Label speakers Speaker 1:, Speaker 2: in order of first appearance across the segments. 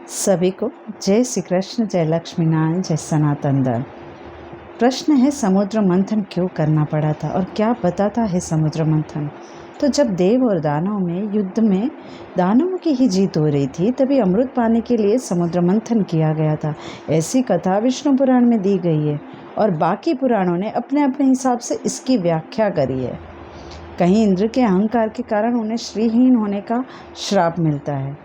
Speaker 1: सभी को जय श्री कृष्ण, जय लक्ष्मी नारायण, जय सनातन धर्म। प्रश्न है, समुद्र मंथन क्यों करना पड़ा था और क्या बताता है समुद्र मंथन। तो जब देव और दानव में युद्ध में दानवों की ही जीत हो रही थी, तभी अमृत पाने के लिए समुद्र मंथन किया गया था। ऐसी कथा विष्णु पुराण में दी गई है और बाकी पुराणों ने अपने अपने हिसाब से इसकी व्याख्या करी है। कहीं इंद्र के अहंकार के कारण उन्हें श्रीहीन होने का श्राप मिलता है।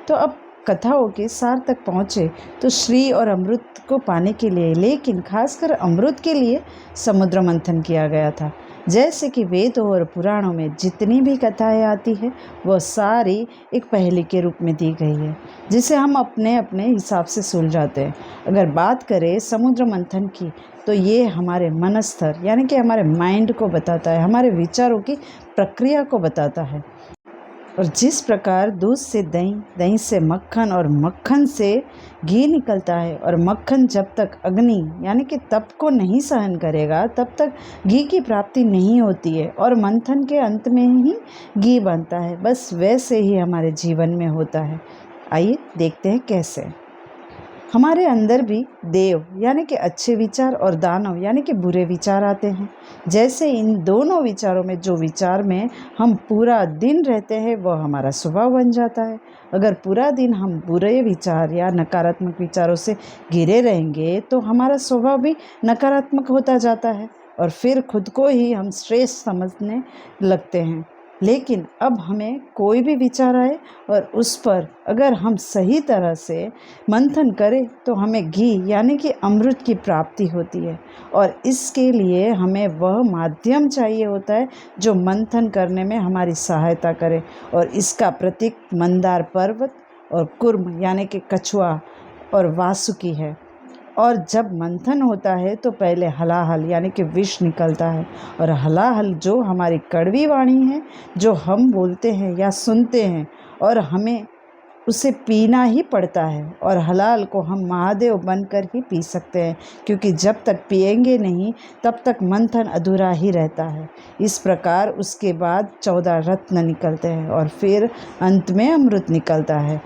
Speaker 1: तो अब कथाओं के सार तक पहुँचे तो श्री और अमृत को पाने के लिए, लेकिन खासकर अमृत के लिए समुद्र मंथन किया गया था। जैसे कि वेदों और पुराणों में जितनी भी कथाएं आती है वह सारी एक पहेली के रूप में दी गई है, जिसे हम अपने अपने हिसाब से सुलझाते हैं। अगर बात करें समुद्र मंथन की, तो ये हमारे मनस्तर यानी कि हमारे माइंड को बताता है, हमारे विचारों की प्रक्रिया को बताता है। और जिस प्रकार दूध से दही, दही से मक्खन और मक्खन से घी निकलता है, और मक्खन जब तक अग्नि यानी कि तप को नहीं सहन करेगा तब तक घी की प्राप्ति नहीं होती है, और मंथन के अंत में ही घी बनता है। बस वैसे ही हमारे जीवन में होता है। आइए देखते हैं कैसे। हमारे अंदर भी देव यानी कि अच्छे विचार और दानव यानी कि बुरे विचार आते हैं। जैसे इन दोनों विचारों में जो विचार में हम पूरा दिन रहते हैं वह हमारा स्वभाव बन जाता है। अगर पूरा दिन हम बुरे विचार या नकारात्मक विचारों से घिरे रहेंगे तो हमारा स्वभाव भी नकारात्मक होता जाता है और फिर खुद को ही हम श्रेष्ठ समझने लगते हैं। लेकिन अब हमें कोई भी विचार आए और उस पर अगर हम सही तरह से मंथन करें तो हमें घी यानी कि अमृत की प्राप्ति होती है। और इसके लिए हमें वह माध्यम चाहिए होता है जो मंथन करने में हमारी सहायता करे। और इसका प्रतीक मंदार पर्वत और कुर्म यानी कि कछुआ और वासुकी है। और जब मंथन होता है तो पहले हलाहल यानी कि विष निकलता है, और हलाहल जो हमारी कड़वी वाणी है, जो हम बोलते हैं या सुनते हैं, और हमें उसे पीना ही पड़ता है। और हलाल को हम महादेव बनकर ही पी सकते हैं, क्योंकि जब तक पिएंगे नहीं तब तक मंथन अधूरा ही रहता है। इस प्रकार उसके बाद 14 रत्न निकलते हैं और फिर अंत में अमृत निकलता है।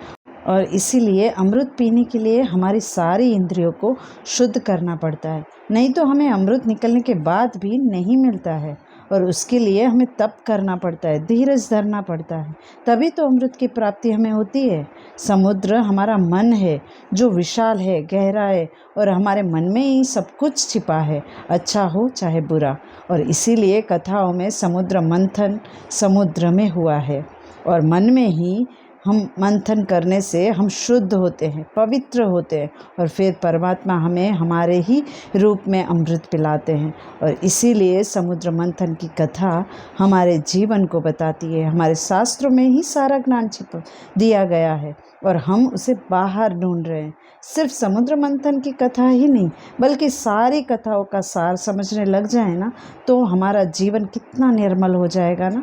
Speaker 1: और इसीलिए अमृत पीने के लिए हमारी सारी इंद्रियों को शुद्ध करना पड़ता है, नहीं तो हमें अमृत निकलने के बाद भी नहीं मिलता है। और उसके लिए हमें तप करना पड़ता है, धीरज धरना पड़ता है, तभी तो अमृत की प्राप्ति हमें होती है। समुद्र हमारा मन है जो विशाल है, गहरा है, और हमारे मन में ही सब कुछ छिपा है, अच्छा हो चाहे बुरा। और इसीलिए कथाओं में समुद्र मंथन समुद्र में हुआ है, और मन में ही हम मंथन करने से हम शुद्ध होते हैं, पवित्र होते हैं, और फिर परमात्मा हमें हमारे ही रूप में अमृत पिलाते हैं। और इसीलिए समुद्र मंथन की कथा हमारे जीवन को बताती है। हमारे शास्त्रों में ही सारा ज्ञान छिपा दिया गया है और हम उसे बाहर ढूंढ रहे हैं। सिर्फ समुद्र मंथन की कथा ही नहीं, बल्कि सारी कथाओं का सार समझने लग जाए ना, तो हमारा जीवन कितना निर्मल हो जाएगा ना,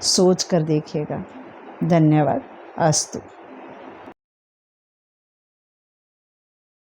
Speaker 1: सोच कर देखिएगा। धन्यवाद। अस्तु।